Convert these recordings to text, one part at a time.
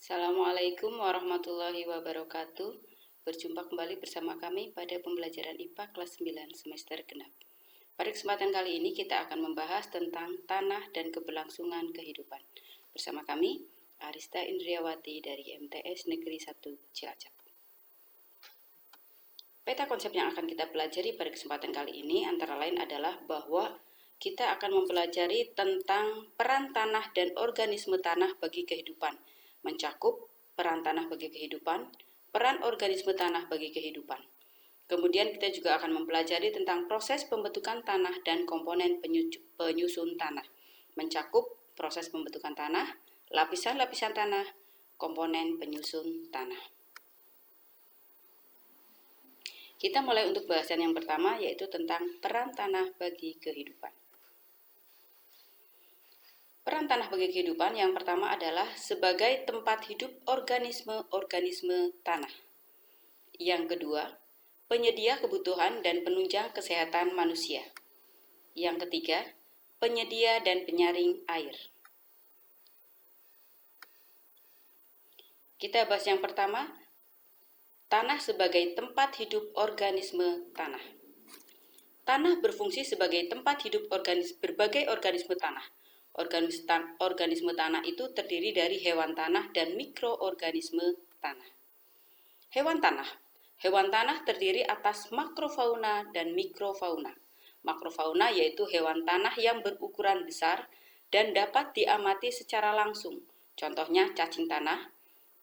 Assalamualaikum warahmatullahi wabarakatuh. Berjumpa kembali bersama kami pada pembelajaran IPA kelas 9 semester genap. Pada kesempatan kali ini kita akan membahas tentang tanah dan keberlangsungan kehidupan. Bersama kami, Arista Indriawati dari MTS Negeri 1 Cilacap. Peta konsep yang akan kita pelajari pada kesempatan kali ini antara lain adalah bahwa kita akan mempelajari tentang peran tanah dan organisme tanah bagi kehidupan, mencakup peran tanah bagi kehidupan, peran organisme tanah bagi kehidupan. Kemudian kita juga akan mempelajari tentang proses pembentukan tanah dan komponen penyusun tanah, mencakup proses pembentukan tanah, lapisan-lapisan tanah, komponen penyusun tanah. Kita mulai untuk bahasan yang pertama, yaitu tentang peran tanah bagi kehidupan. Peran tanah bagi kehidupan yang pertama adalah sebagai tempat hidup organisme-organisme tanah. Yang kedua, penyedia kebutuhan dan penunjang kesehatan manusia. Yang ketiga, penyedia dan penyaring air. Kita bahas yang pertama, tanah sebagai tempat hidup organisme tanah. Tanah berfungsi sebagai tempat hidup berbagai organisme tanah. Organisme tanah itu terdiri dari hewan tanah dan mikroorganisme tanah. Hewan tanah terdiri atas makrofauna dan mikrofauna. Makrofauna yaitu hewan tanah yang berukuran besar dan dapat diamati secara langsung. Contohnya cacing tanah,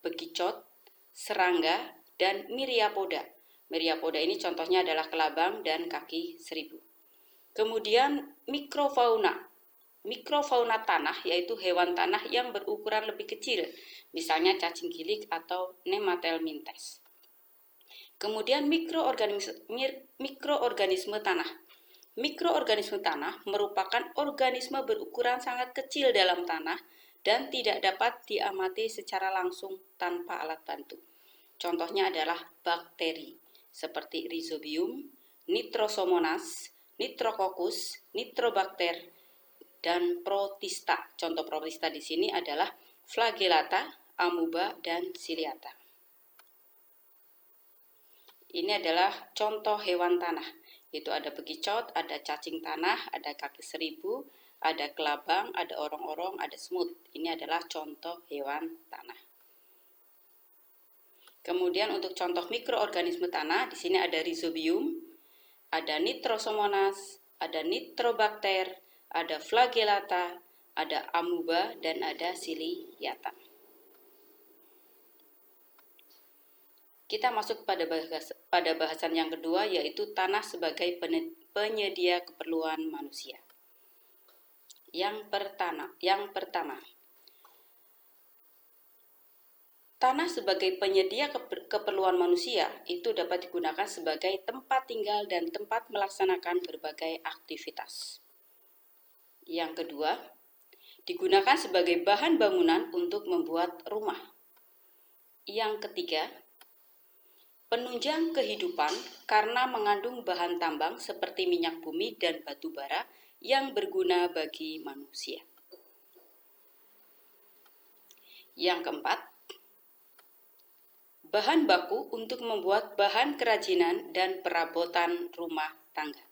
bekicot, serangga, dan myriapoda. Myriapoda ini contohnya adalah kelabang dan kaki seribu. Kemudian mikrofauna tanah yaitu hewan tanah yang berukuran lebih kecil, misalnya cacing gilik atau Nemathelmintes. Kemudian mikroorganisme tanah. Mikroorganisme tanah merupakan organisme berukuran sangat kecil dalam tanah dan tidak dapat diamati secara langsung tanpa alat bantu. Contohnya adalah bakteri seperti Rhizobium, Nitrosomonas, Nitrococcus, Nitrobacter, dan Protista. Contoh protista di sini adalah Flagellata, Amoeba, dan Ciliata. Ini adalah contoh hewan tanah. Itu ada bekicot, ada cacing tanah, ada kaki seribu, ada kelabang, ada orong-orong, ada semut. Ini adalah contoh hewan tanah. Kemudian untuk contoh mikroorganisme tanah, di sini ada Rhizobium, ada Nitrosomonas, ada Nitrobacter, ada Flagellata, ada Amoeba, dan ada Ciliata. Kita masuk pada bahasan yang kedua, yaitu tanah sebagai penyedia keperluan manusia. Yang pertama, tanah sebagai penyedia keperluan manusia itu dapat digunakan sebagai tempat tinggal dan tempat melaksanakan berbagai aktivitas. Yang kedua, digunakan sebagai bahan bangunan untuk membuat rumah. Yang ketiga, penunjang kehidupan karena mengandung bahan tambang seperti minyak bumi dan batu bara yang berguna bagi manusia. Yang keempat, bahan baku untuk membuat bahan kerajinan dan perabotan rumah tangga.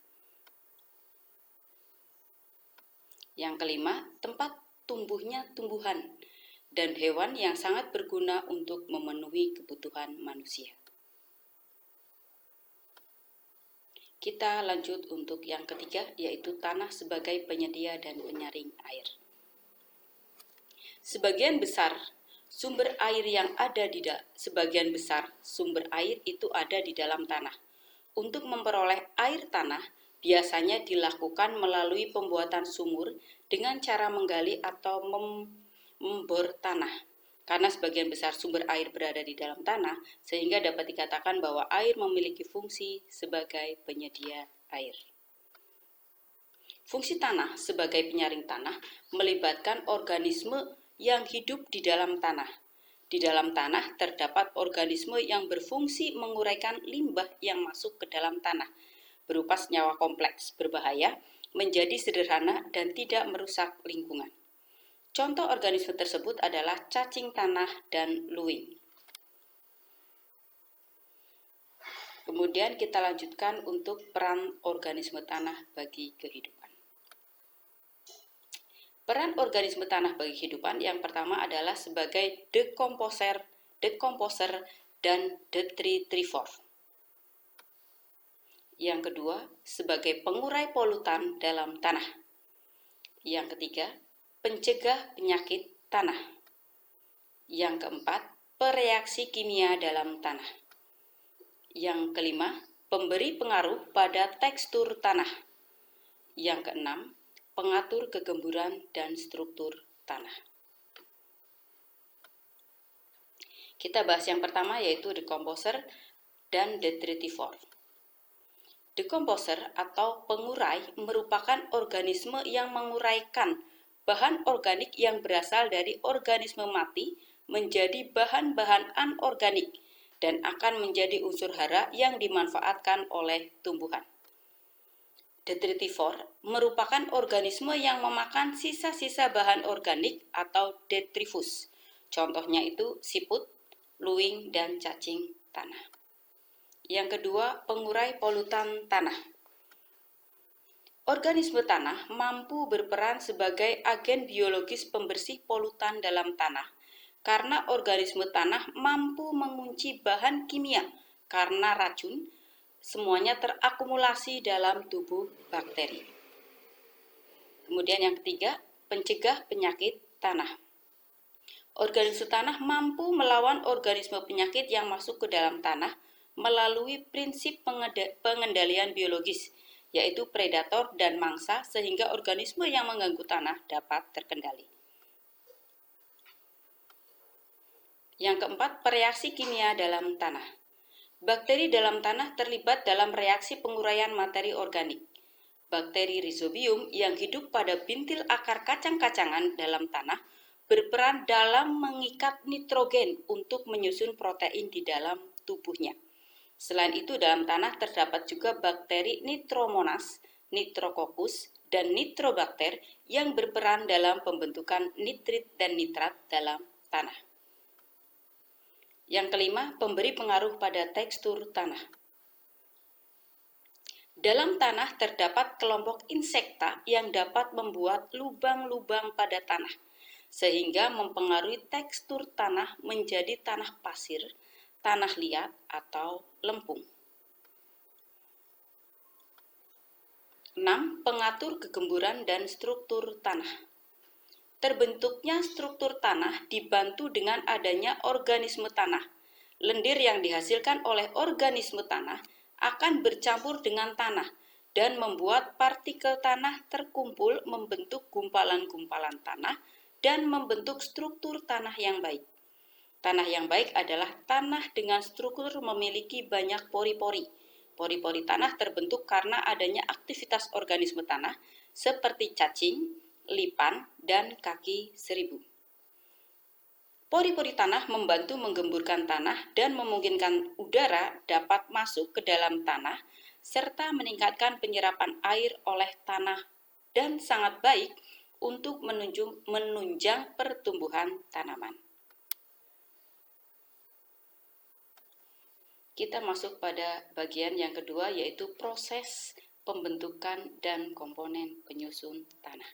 Yang kelima, tempat tumbuhnya tumbuhan dan hewan yang sangat berguna untuk memenuhi kebutuhan manusia. Kita lanjut untuk yang ketiga, yaitu tanah sebagai penyedia dan penyaring air. Sebagian besar sumber air itu ada di dalam tanah. Untuk memperoleh air tanah, biasanya dilakukan melalui pembuatan sumur dengan cara menggali atau membor tanah. Karena sebagian besar sumber air berada di dalam tanah, sehingga dapat dikatakan bahwa air memiliki fungsi sebagai penyedia air. Fungsi tanah sebagai penyaring tanah melibatkan organisme yang hidup di dalam tanah. Di dalam tanah terdapat organisme yang berfungsi menguraikan limbah yang masuk ke dalam tanah, berupa senyawa kompleks berbahaya, menjadi sederhana dan tidak merusak lingkungan. Contoh organisme tersebut adalah cacing tanah dan luwing. Kemudian kita lanjutkan untuk peran organisme tanah bagi kehidupan. Peran organisme tanah bagi kehidupan yang pertama adalah sebagai decomposer dan detritivor. Yang kedua, sebagai pengurai polutan dalam tanah. Yang ketiga, pencegah penyakit tanah. Yang keempat, pereaksi kimia dalam tanah. Yang kelima, pemberi pengaruh pada tekstur tanah. Yang keenam, pengatur kegemburan dan struktur tanah. Kita bahas yang pertama yaitu decomposer dan detritivor. Decomposer atau pengurai merupakan organisme yang menguraikan bahan organik yang berasal dari organisme mati menjadi bahan-bahan anorganik dan akan menjadi unsur hara yang dimanfaatkan oleh tumbuhan. Detritivor merupakan organisme yang memakan sisa-sisa bahan organik atau detritus. Contohnya itu siput, luwing, dan cacing tanah. Yang kedua, pengurai polutan tanah. Organisme tanah mampu berperan sebagai agen biologis pembersih polutan dalam tanah karena organisme tanah mampu mengunci bahan kimia karena racun semuanya terakumulasi dalam tubuh bakteri. Kemudian yang ketiga, pencegah penyakit tanah. Organisme tanah mampu melawan organisme penyakit yang masuk ke dalam tanah melalui prinsip pengendalian biologis, yaitu predator dan mangsa sehingga organisme yang mengganggu tanah dapat terkendali. Yang keempat, pereaksi kimia dalam tanah. Bakteri dalam tanah terlibat dalam reaksi penguraian materi organik. Bakteri Rhizobium yang hidup pada bintil akar kacang-kacangan dalam tanah berperan dalam mengikat nitrogen untuk menyusun protein di dalam tubuhnya. Selain itu, dalam tanah terdapat juga bakteri Nitromonas, Nitrococcus, dan Nitrobacter yang berperan dalam pembentukan nitrit dan nitrat dalam tanah. Yang kelima, pemberi pengaruh pada tekstur tanah. Dalam tanah terdapat kelompok insekta yang dapat membuat lubang-lubang pada tanah, sehingga mempengaruhi tekstur tanah menjadi tanah pasir, tanah liat, atau lempung. 6. Pengatur kegemburan dan struktur tanah. Terbentuknya struktur tanah dibantu dengan adanya organisme tanah. Lendir yang dihasilkan oleh organisme tanah akan bercampur dengan tanah dan membuat partikel tanah terkumpul membentuk gumpalan-gumpalan tanah dan membentuk struktur tanah yang baik. Tanah yang baik adalah tanah dengan struktur memiliki banyak pori-pori. Pori-pori tanah terbentuk karena adanya aktivitas organisme tanah seperti cacing, lipan, dan kaki seribu. Pori-pori tanah membantu menggemburkan tanah dan memungkinkan udara dapat masuk ke dalam tanah serta meningkatkan penyerapan air oleh tanah dan sangat baik untuk menunjang pertumbuhan tanaman. Kita masuk pada bagian yang kedua yaitu proses pembentukan dan komponen penyusun tanah.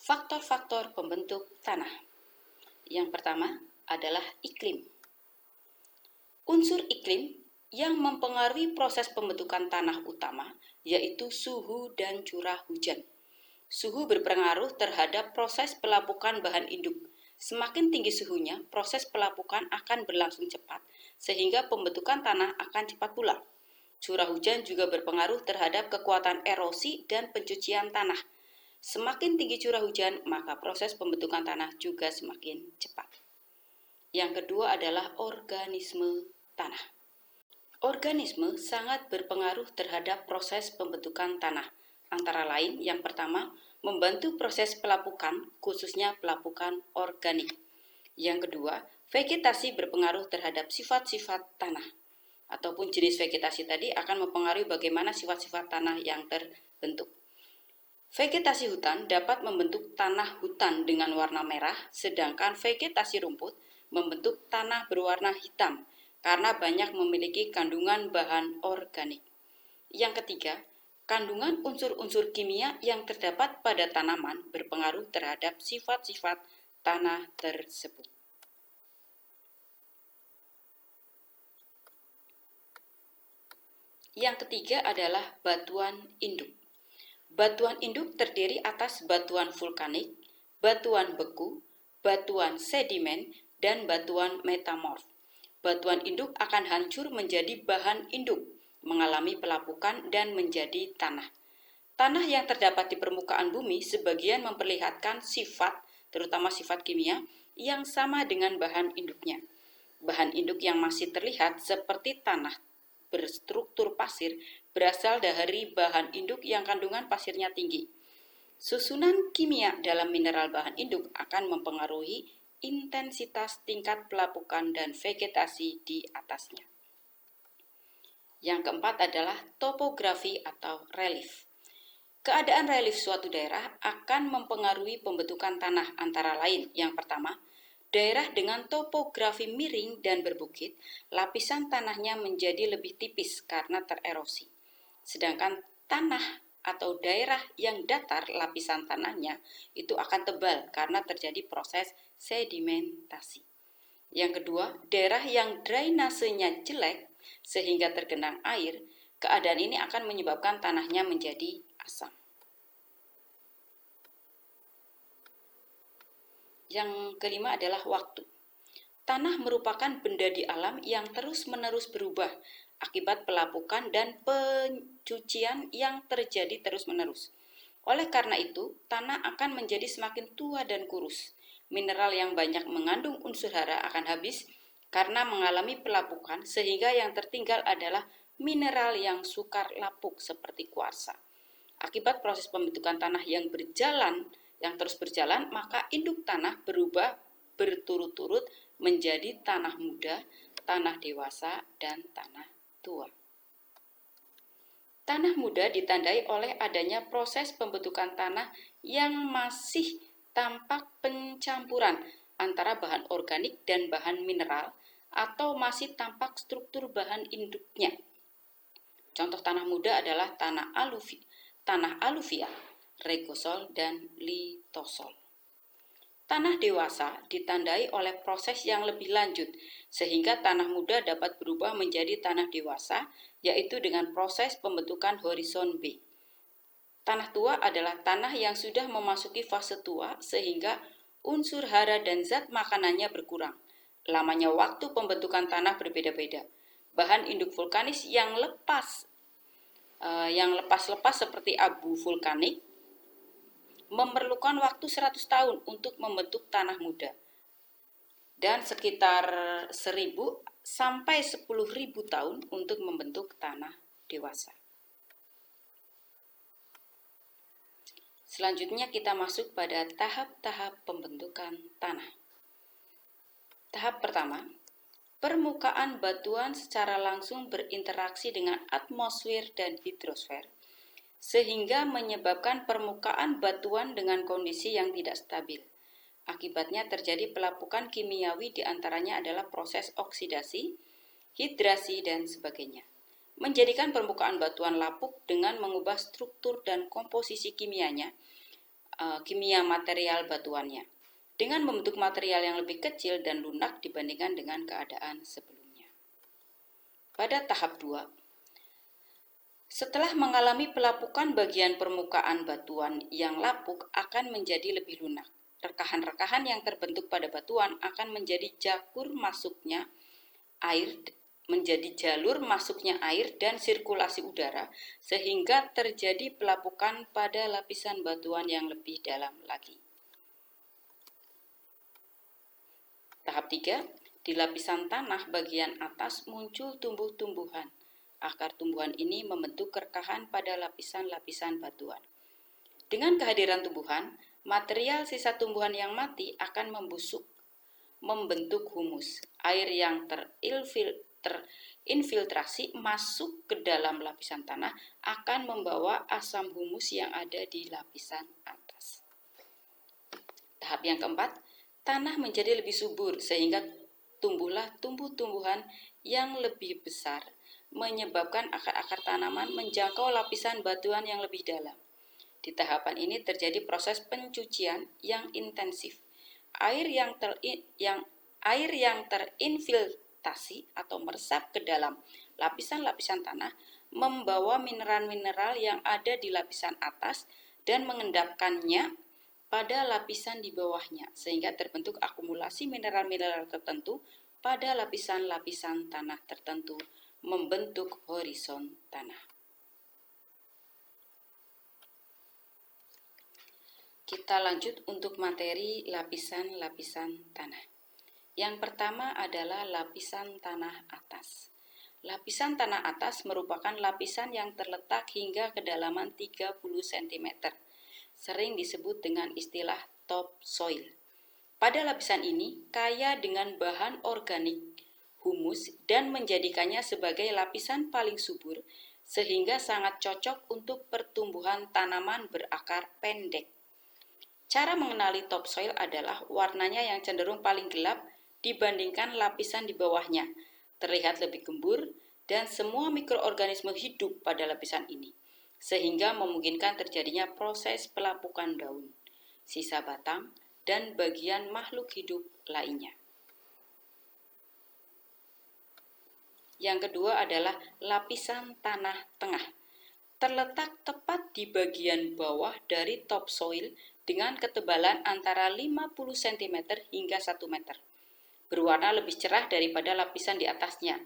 Faktor-faktor pembentuk tanah. Yang pertama adalah iklim. Unsur iklim yang mempengaruhi proses pembentukan tanah utama yaitu suhu dan curah hujan. Suhu berpengaruh terhadap proses pelapukan bahan induk. Semakin tinggi suhunya, proses pelapukan akan berlangsung cepat, sehingga pembentukan tanah akan cepat pula. Curah hujan juga berpengaruh terhadap kekuatan erosi dan pencucian tanah. Semakin tinggi curah hujan, maka proses pembentukan tanah juga semakin cepat. Yang kedua adalah organisme tanah. Organisme sangat berpengaruh terhadap proses pembentukan tanah. Antara lain, yang pertama, membantu proses pelapukan, khususnya pelapukan organik. Yang kedua, vegetasi berpengaruh terhadap sifat-sifat tanah. ataupun jenis vegetasi tadi akan mempengaruhi bagaimana sifat-sifat tanah yang terbentuk. Vegetasi hutan dapat membentuk tanah hutan dengan warna merah, sedangkan vegetasi rumput membentuk tanah berwarna hitam karena banyak memiliki kandungan bahan organik. Yang ketiga, kandungan unsur-unsur kimia yang terdapat pada tanaman berpengaruh terhadap sifat-sifat tanah tersebut. Yang ketiga adalah batuan induk. Batuan induk terdiri atas batuan vulkanik, batuan beku, batuan sedimen, dan batuan metamorf. Batuan induk akan hancur menjadi bahan induk, mengalami pelapukan dan menjadi tanah. Tanah yang terdapat di permukaan bumi sebagian memperlihatkan sifat, terutama sifat kimia, yang sama dengan bahan induknya. Bahan induk yang masih terlihat seperti tanah berstruktur pasir berasal dari bahan induk yang kandungan pasirnya tinggi. Susunan kimia dalam mineral bahan induk akan mempengaruhi intensitas tingkat pelapukan dan vegetasi di atasnya. Yang keempat adalah topografi atau relief. Keadaan relief suatu daerah akan mempengaruhi pembentukan tanah antara lain. Yang pertama, daerah dengan topografi miring dan berbukit, lapisan tanahnya menjadi lebih tipis karena tererosi. Sedangkan tanah atau daerah yang datar, lapisan tanahnya itu akan tebal karena terjadi proses sedimentasi. Yang kedua, daerah yang drainasenya jelek sehingga tergenang air, keadaan ini akan menyebabkan tanahnya menjadi asam. Yang kelima adalah waktu. Tanah merupakan benda di alam yang terus-menerus berubah akibat pelapukan dan pencucian yang terjadi terus-menerus. Oleh karena itu, tanah akan menjadi semakin tua dan kurus. Mineral yang banyak mengandung unsur hara akan habis karena mengalami pelapukan, sehingga yang tertinggal adalah mineral yang sukar lapuk seperti kuarsa. Akibat proses pembentukan tanah yang terus berjalan, maka induk tanah berubah berturut-turut menjadi tanah muda, tanah dewasa, dan tanah tua. Tanah muda ditandai oleh adanya proses pembentukan tanah yang masih tampak pencampuran antara bahan organik dan bahan mineral atau masih tampak struktur bahan induknya. Contoh tanah muda adalah tanah aluvial, regosol, dan litosol. Tanah dewasa ditandai oleh proses yang lebih lanjut, sehingga tanah muda dapat berubah menjadi tanah dewasa, yaitu dengan proses pembentukan horizon B. Tanah tua adalah tanah yang sudah memasuki fase tua, sehingga unsur hara dan zat makanannya berkurang. Lamanya waktu pembentukan tanah berbeda-beda. Bahan induk vulkanis yang lepas-lepas seperti abu vulkanik memerlukan waktu 100 tahun untuk membentuk tanah muda dan sekitar 1000 sampai 10.000 tahun untuk membentuk tanah dewasa. Selanjutnya kita masuk pada tahap-tahap pembentukan tanah. Tahap pertama, permukaan batuan secara langsung berinteraksi dengan atmosfer dan hidrosfer, sehingga menyebabkan permukaan batuan dengan kondisi yang tidak stabil. Akibatnya terjadi pelapukan kimiawi, diantaranya adalah proses oksidasi, hidrasi, dan sebagainya. Menjadikan permukaan batuan lapuk dengan mengubah struktur dan komposisi kimia material batuannya, dengan membentuk material yang lebih kecil dan lunak dibandingkan dengan keadaan sebelumnya. Pada tahap 2, setelah mengalami pelapukan, bagian permukaan batuan yang lapuk akan menjadi lebih lunak. Rekahan-rekahan yang terbentuk pada batuan akan menjadi jalur masuknya air dan sirkulasi udara, sehingga terjadi pelapukan pada lapisan batuan yang lebih dalam lagi. Tahap 3, di lapisan tanah bagian atas muncul tumbuh-tumbuhan. Akar tumbuhan ini membentuk rekahan pada lapisan-lapisan batuan. Dengan kehadiran tumbuhan, material sisa tumbuhan yang mati akan membusuk, membentuk humus. Air yang terinfiltrasi masuk ke dalam lapisan tanah akan membawa asam humus yang ada di lapisan atas. Tahap yang keempat, tanah menjadi lebih subur sehingga tumbuhlah tumbuh-tumbuhan yang lebih besar, menyebabkan akar-akar tanaman menjangkau lapisan batuan yang lebih dalam. Di tahapan ini terjadi proses pencucian yang intensif. Air yang terinfiltrasi atau meresap ke dalam lapisan-lapisan tanah membawa mineral-mineral yang ada di lapisan atas dan mengendapkannya pada lapisan di bawahnya, sehingga terbentuk akumulasi mineral-mineral tertentu pada lapisan-lapisan tanah tertentu, membentuk horizon tanah. Kita lanjut untuk materi lapisan-lapisan tanah. Yang pertama adalah lapisan tanah atas. Lapisan tanah atas merupakan lapisan yang terletak hingga kedalaman 30 cm. Sering disebut dengan istilah topsoil. Pada lapisan ini kaya dengan bahan organik, humus, dan menjadikannya sebagai lapisan paling subur, sehingga sangat cocok untuk pertumbuhan tanaman berakar pendek. Cara mengenali topsoil adalah warnanya yang cenderung paling gelap dibandingkan lapisan di bawahnya, terlihat lebih gembur, dan semua mikroorganisme hidup pada lapisan ini, sehingga memungkinkan terjadinya proses pelapukan daun, sisa batang, dan bagian makhluk hidup lainnya. Yang kedua adalah lapisan tanah tengah. Terletak tepat di bagian bawah dari topsoil dengan ketebalan antara 50 cm hingga 1 meter. Berwarna lebih cerah daripada lapisan di atasnya,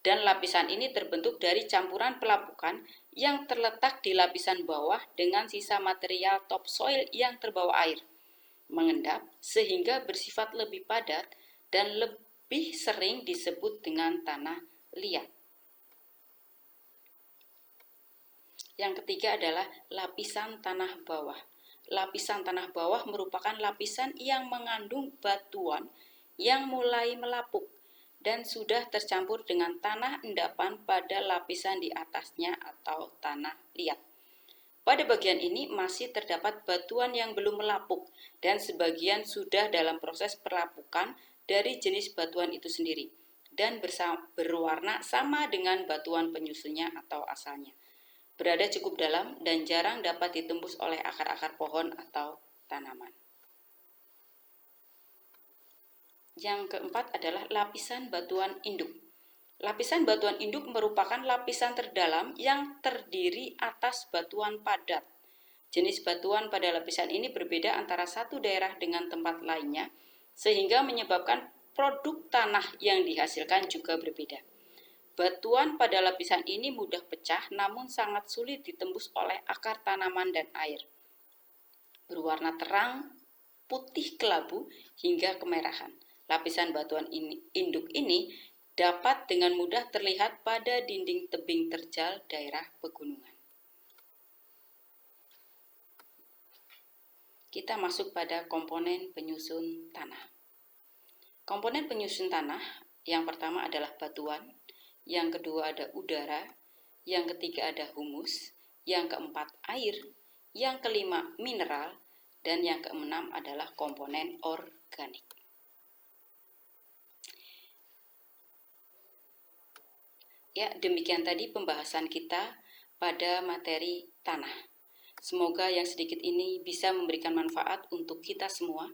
dan lapisan ini terbentuk dari campuran pelapukan yang terletak di lapisan bawah dengan sisa material topsoil yang terbawa air, mengendap sehingga bersifat lebih padat dan lebih sering disebut dengan tanah liat. Yang ketiga adalah lapisan tanah bawah. Lapisan tanah bawah merupakan lapisan yang mengandung batuan yang mulai melapuk dan sudah tercampur dengan tanah endapan pada lapisan di atasnya atau tanah liat. Pada bagian ini masih terdapat batuan yang belum melapuk dan sebagian sudah dalam proses pelapukan dari jenis batuan itu sendiri dan berwarna sama dengan batuan penyusunnya atau asalnya. Berada cukup dalam dan jarang dapat ditembus oleh akar-akar pohon atau tanaman. Yang keempat adalah lapisan batuan induk. Lapisan batuan induk merupakan lapisan terdalam yang terdiri atas batuan padat. Jenis batuan pada lapisan ini berbeda antara satu daerah dengan tempat lainnya, sehingga menyebabkan produk tanah yang dihasilkan juga berbeda. Batuan pada lapisan ini mudah pecah namun sangat sulit ditembus oleh akar tanaman dan air. Berwarna terang, putih kelabu hingga kemerahan. Lapisan batuan induk ini dapat dengan mudah terlihat pada dinding tebing terjal daerah pegunungan. Kita masuk pada komponen penyusun tanah. Komponen penyusun tanah yang pertama adalah batuan, yang kedua ada udara, yang ketiga ada humus, yang keempat air, yang kelima mineral, dan yang keenam adalah komponen organik. Ya, demikian tadi pembahasan kita pada materi tanah. Semoga yang sedikit ini bisa memberikan manfaat untuk kita semua,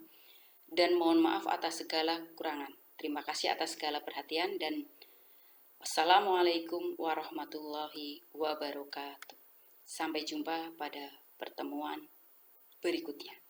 dan mohon maaf atas segala kekurangan. Terima kasih atas segala perhatian dan wassalamualaikum warahmatullahi wabarakatuh. Sampai jumpa pada pertemuan berikutnya.